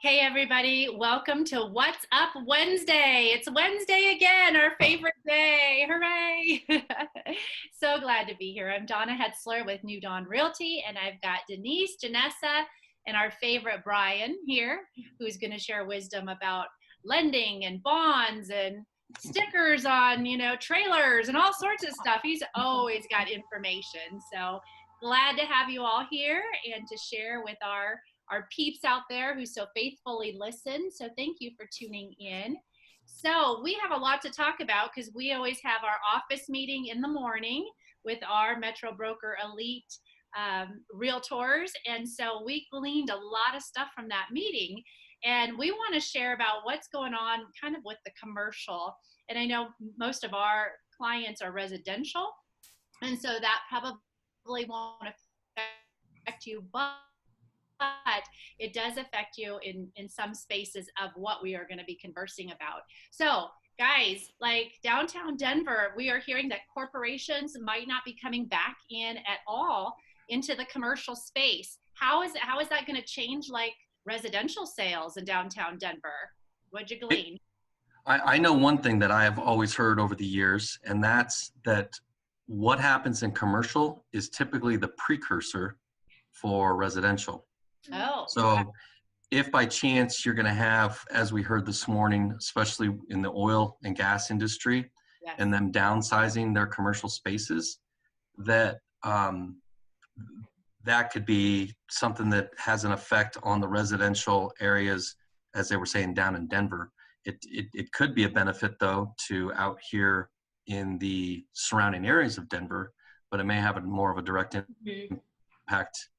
Hey everybody, welcome to What's Up Wednesday. It's Wednesday again, our favorite day. Hooray! So glad to be here. I'm Donna Hetzler with New Dawn Realty, and I've got Denise, Janessa, and our favorite Brian here, who's going to share wisdom about lending and bonds and stickers on, trailers and all sorts of stuff. He's always got information. So glad to have you all here and to share with our peeps out there who so faithfully listen. So thank you for tuning in. So we have a lot to talk about because we always have our office meeting in the morning with our Metro Broker Elite realtors. And so we gleaned a lot of stuff from that meeting. And we want to share about what's going on kind of with the commercial. And I know most of our clients are residential. And so that probably won't affect you, but it does affect you in some spaces of what we are going to be conversing about. So guys, like downtown Denver, we are hearing that corporations might not be coming back in at all into the commercial space. How is that going to change like residential sales in downtown Denver? What'd you glean? I know one thing that I have always heard over the years, and that's that what happens in commercial is typically the precursor for residential. Oh. So if by chance you're going to have, as we heard this morning, especially in the oil and gas industry, Yes. and them downsizing their commercial spaces, that that could be something that has an effect on the residential areas, as they were saying down in Denver. It could be a benefit though to out here in the surrounding areas of Denver, but it may have more of a direct impact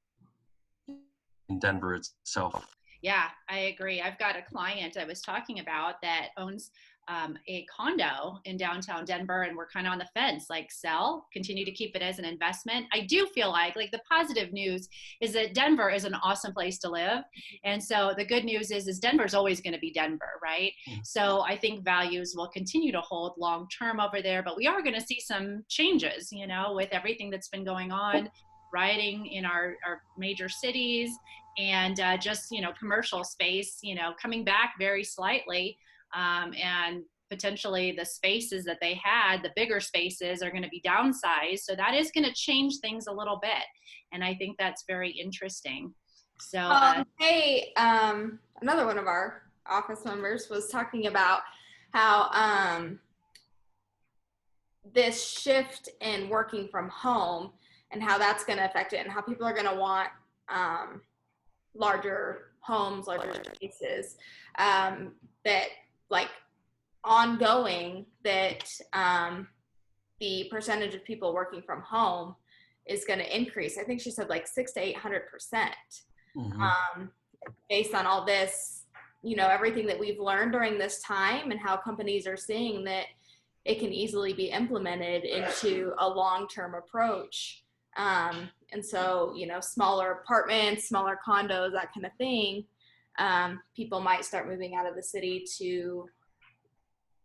in Denver itself. Yeah, I agree. I've got a client I was talking about that owns a condo in downtown Denver, and we're kind of on the fence, like sell, continue to keep it as an investment. I do feel like the positive news is that Denver is an awesome place to live. And so the good news is Denver's always going to be Denver, right? So I think values will continue to hold long term over there, but we are going to see some changes, with everything that's been going on, rioting in our major cities, and just commercial space coming back very slightly, and potentially the spaces that they had, the bigger spaces, are going to be downsized, so that is going to change things a little bit, and I think that's very interesting. So another one of our office members was talking about how this shift in working from home and how that's going to affect it, and how people are going to want larger homes, larger spaces, that like ongoing, that the percentage of people working from home is going to increase. I think she said like 600 to 800%, based on all this, everything that we've learned during this time, and how companies are seeing that it can easily be implemented into a long-term approach. And so, smaller apartments, smaller condos, that kind of thing, people might start moving out of the city to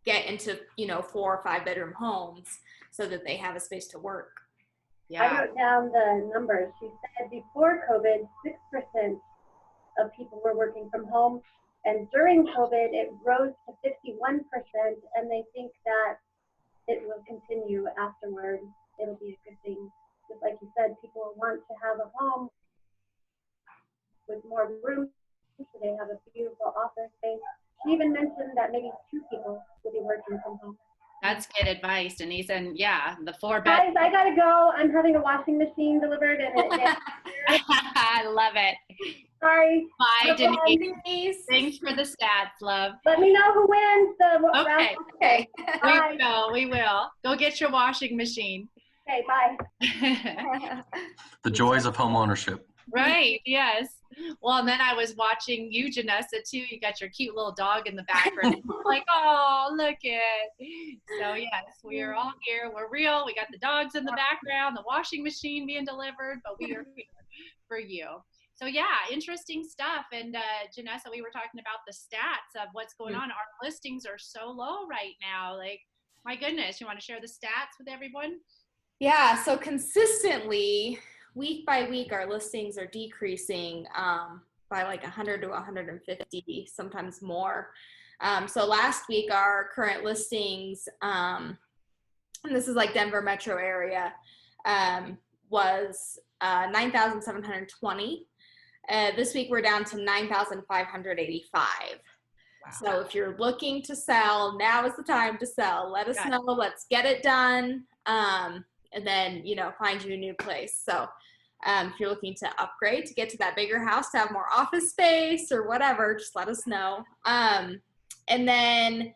get into, 4 or 5 bedroom homes so that they have a space to work. Yeah. I wrote down the numbers. She said before COVID, 6% of people were working from home. And during COVID, it rose to 51%. And they think that it will continue afterward. It'll be a good thing. Just like you said, people want to have a home with more room, so they have a beautiful office space. She even mentioned that maybe 2 people will be working from home. That's good advice, Denise. And yeah, the 4 bed. Guys, I gotta go. I'm having a washing machine delivered, and I love it. Sorry. Bye, Denise. Thanks for the stats, love. Let me know who wins the Okay. round. Okay. We will. Go get your washing machine. Okay, bye. The joys of home ownership. Right, yes. Well, and then I was watching you, Janessa, too. You got your cute little dog in the background. Like, oh, look it. So, yes, we are all here. We're real. We got the dogs in the background, the washing machine being delivered, but we are here for you. So, yeah, interesting stuff. And, Janessa, we were talking about the stats of what's going on. Our listings are so low right now. Like, my goodness, you want to share the stats with everyone? Yeah, so consistently, week by week, our listings are decreasing. by like 100 to 150, sometimes more. So last week, our current listings, and this is like Denver metro area, was 9,720. This week we're down to 9,585. Wow. So if you're looking to sell, now is the time to sell. Let us know. Let's get it done. And then, find you a new place. So if you're looking to upgrade, to get to that bigger house, to have more office space or whatever, just let us know. And then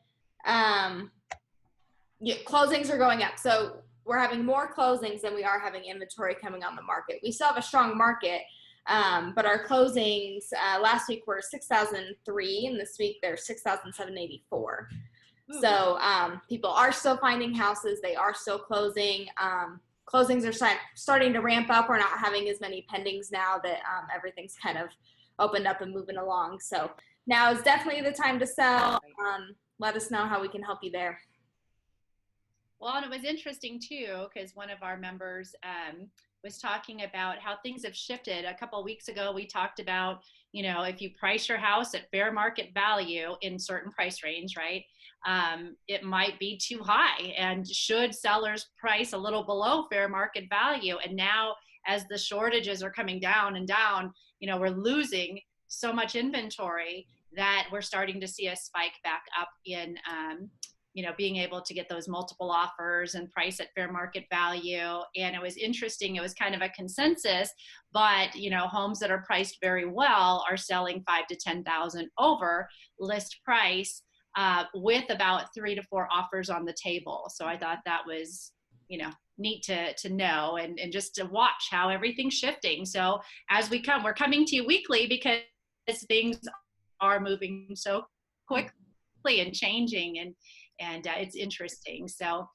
closings are going up. So we're having more closings than we are having inventory coming on the market. We still have a strong market, but our closings last week were 6,003, and this week they're 6,784. So people are still finding houses. They are still closing. Closings are starting to ramp up. We're not having as many pendings now that everything's kind of opened up and moving along. So now is definitely the time to sell. Let us know how we can help you there. Well, and it was interesting too, because one of our members was talking about how things have shifted. A couple of weeks ago, we talked about, if you price your house at fair market value in certain price range, right? It might be too high, and should sellers price a little below fair market value? And now as the shortages are coming down and down, we're losing so much inventory that we're starting to see a spike back up in, being able to get those multiple offers and price at fair market value. And it was interesting. It was kind of a consensus, but, homes that are priced very well are selling 5,000 to 10,000 over list price, with about 3 to 4 offers on the table. So I thought that was, neat to know, and just to watch how everything's shifting. So as we're coming to you weekly because things are moving so quickly and changing, and it's interesting. So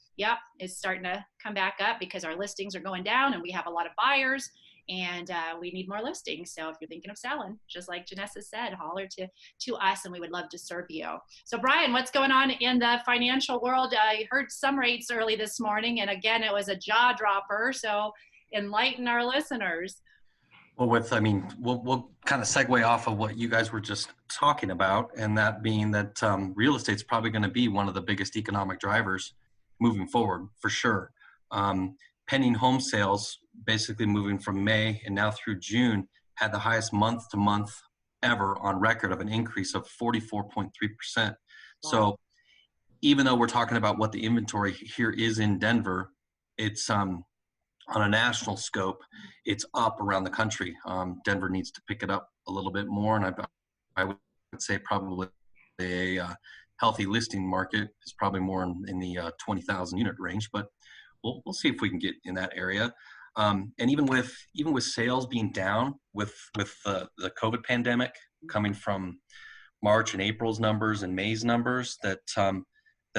it's starting to come back up because our listings are going down and we have a lot of buyers, and we need more listings. So if you're thinking of selling, just like Janessa said, holler to us and we would love to serve you. So Brian, what's going on in the financial world? I heard some rates early this morning, and again, it was a jaw dropper. So enlighten our listeners. Well, we'll kind of segue off of what you guys were just talking about, and that being that real estate's probably going to be one of the biggest economic drivers moving forward, for sure. Pending home sales, basically moving from May and now through June, had the highest month-to-month ever on record of an increase of 44.3%. Wow. So even though we're talking about what the inventory here is in Denver, it's on a national scope, it's up around the country. Denver needs to pick it up a little bit more, and I would say probably a healthy listing market is probably more in the 20,000 unit range, but we'll see if we can get in that area. And even with sales being down with the COVID pandemic coming from March and April's numbers and May's numbers, that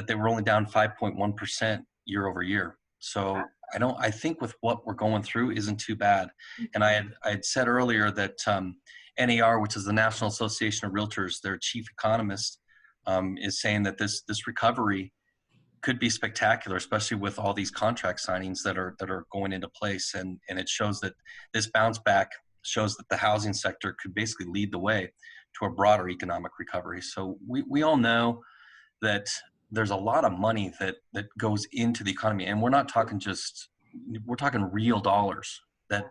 they were only down 5.1% year over year. So I think with what we're going through isn't too bad. And I had said earlier that NAR, which is the National Association of Realtors, their chief economist, is saying that this recovery could be spectacular, especially with all these contract signings that are going into place. And it shows that this bounce back shows that the housing sector could basically lead the way to a broader economic recovery. So we all know that there's a lot of money that goes into the economy, and we're not talking we're talking real dollars that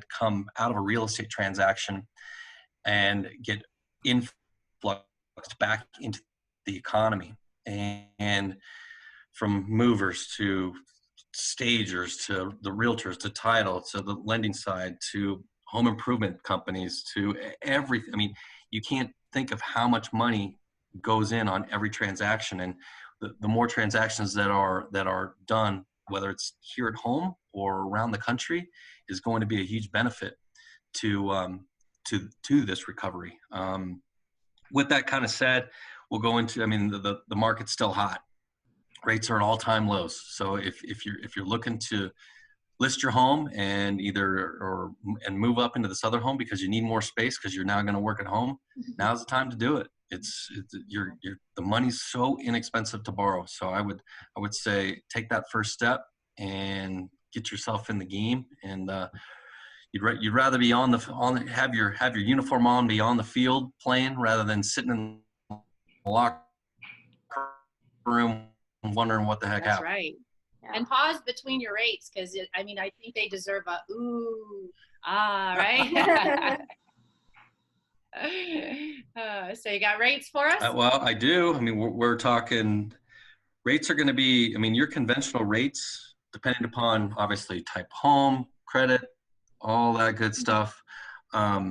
come out of a real estate transaction and get influxed back into the economy. And from movers to stagers to the realtors to title to the lending side to home improvement companies to everything. I mean, you can't think of how much money goes in on every transaction, and the more transactions that are done, whether it's here at home or around the country, is going to be a huge benefit to this recovery. With that kind of said, we'll go into, the market's still hot. Rates are at all-time lows. So if you're looking to list your home and and move up into this other home because you need more space because you're now going to work at home, now's the time to do it. The money's so inexpensive to borrow. So I would say take that first step and get yourself in the game. And you'd rather be have your uniform on, be on the field playing rather than sitting in the locker room wondering what the heck That's happened. right. Yeah. And pause between your rates, because I mean, I think they deserve a ooh, ah, right? So you got rates for us? Well, I do. I mean, we're talking rates are going to be, I mean, your conventional rates, depending upon obviously type home, credit, all that good stuff, are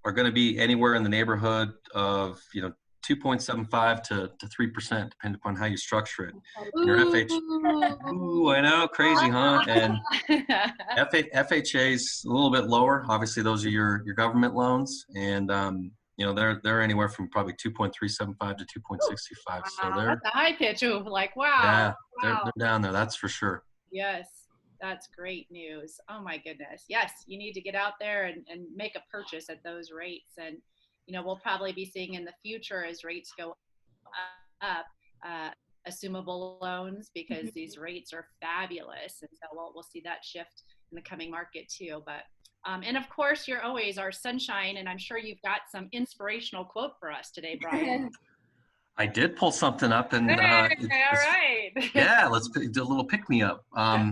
going to be anywhere in the neighborhood of, 2.75 to 3%, depending upon how you structure it. And your ooh, I know, crazy, huh? And FHA's a little bit lower. Obviously, those are your government loans, and they're anywhere from probably 2.375 to 2.65. So they're that's a high pitch. Ooh, like wow. Yeah, wow. they're down there. That's for sure. Yes, that's great news. Oh my goodness. Yes, you need to get out there and make a purchase at those rates. And, we'll probably be seeing in the future as rates go up, assumable loans, because these rates are fabulous. And so we'll see that shift in the coming market too. But, and of course, you're always our sunshine. And I'm sure you've got some inspirational quote for us today, Brian. I did pull something up, and all right. Yeah, let's do a little pick me up. I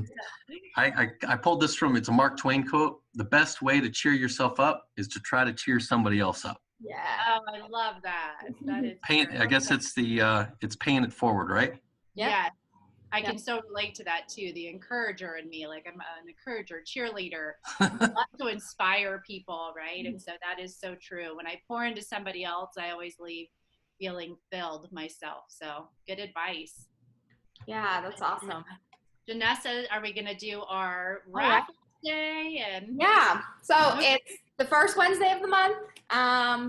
pulled this from, it's a Mark Twain quote. The best way to cheer yourself up is to try to cheer somebody else up. Yeah. Oh, I love that. That is I guess it's it's paying it forward, right? Yep. Yeah. I can so relate to that too. The encourager in me, like I'm an encourager, cheerleader. I love to inspire people, right? And so that is so true. When I pour into somebody else, I always leave feeling filled myself. So good advice. Yeah, that's awesome. Janessa, are we going to do our raffle day? And yeah, so it's the first Wednesday of the month.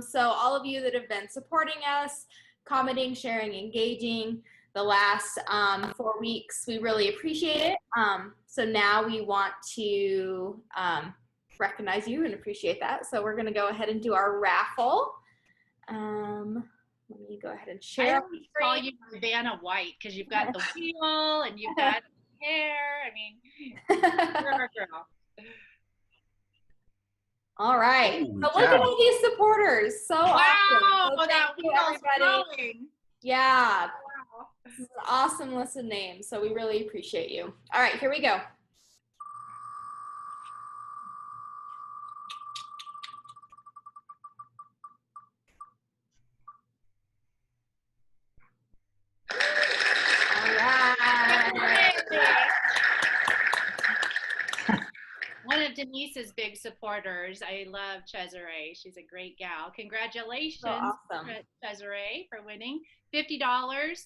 So all of you that have been supporting us, commenting, sharing, engaging the last 4 weeks, we really appreciate it. So now we want to recognize you and appreciate that. So we're going to go ahead and do our raffle. Let me go ahead and share. I always call you Vanna White because you've got the wheel and you've got hair. I mean, you're our girl. All right. Holy so look cow. at all these supporters. So awesome. Wow, So that thank you, wheel's everybody. growing. Yeah. Wow. This is an awesome list of names. So we really appreciate you. All right, here we go. All right. One of Denise's big supporters. I love Cesare. She's a great gal. Congratulations, So awesome. Cesare, for winning $50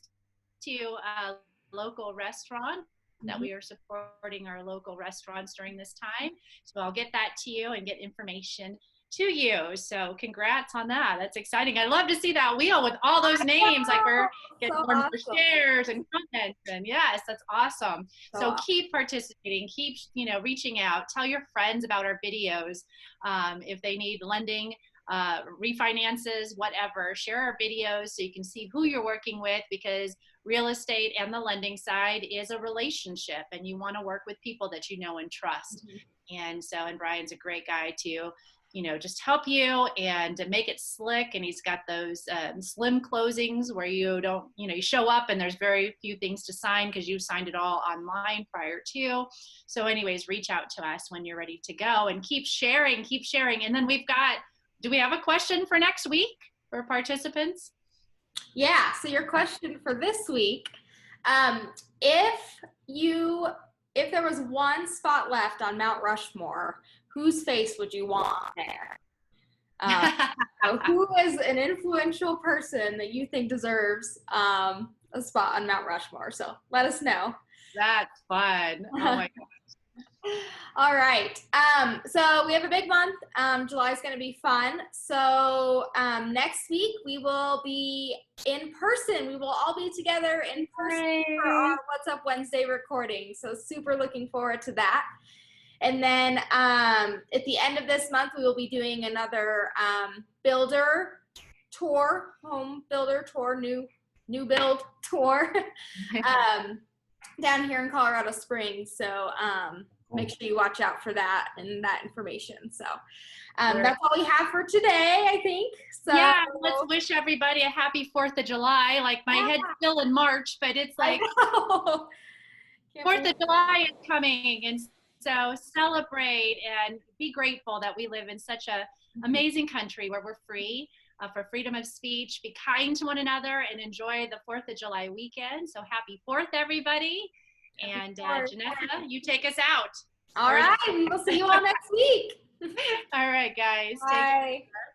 to a local restaurant that we are supporting our local restaurants during this time. So I'll get that to you and get information to you. So congrats on that. That's exciting. I love to see that wheel with all those names. Like we're getting So more awesome. shares and comments. And yes, that's awesome. So awesome. keep participating, keep, reaching out, tell your friends about our videos. If they need lending, refinances, whatever, share our videos so you can see who you're working with, because real estate and the lending side is a relationship and you want to work with people that you know and trust. And so, and Brian's a great guy to, just help you and to make it slick. And he's got those slim closings where you don't, you show up and there's very few things to sign because you signed it all online prior to. So anyways, reach out to us when you're ready to go and keep sharing. And then do we have a question for next week for participants? Yeah, so your question for this week, if there was one spot left on Mount Rushmore, whose face would you want there? So who is an influential person that you think deserves a spot on Mount Rushmore? So let us know. That's fun. Oh my God. All right. So we have a big month. July is going to be fun. So next week we will be in person. We will all be together in person for our What's Up Wednesday recording. So super looking forward to that. And then at the end of this month, we will be doing another builder tour, home builder tour, new build tour down here in Colorado Springs. So make sure you watch out for that and that information. So that's all we have for today, I think. So yeah, let's wish everybody a happy 4th of July. Like my head's still in March, but it's like 4th of July is coming. And so celebrate and be grateful that we live in such a amazing country where we're free for freedom of speech. Be kind to one another and enjoy the 4th of July weekend. So happy 4th, everybody. And Janessa, you take us out. All right. We'll see you all next week. All right, guys. Bye. Take care.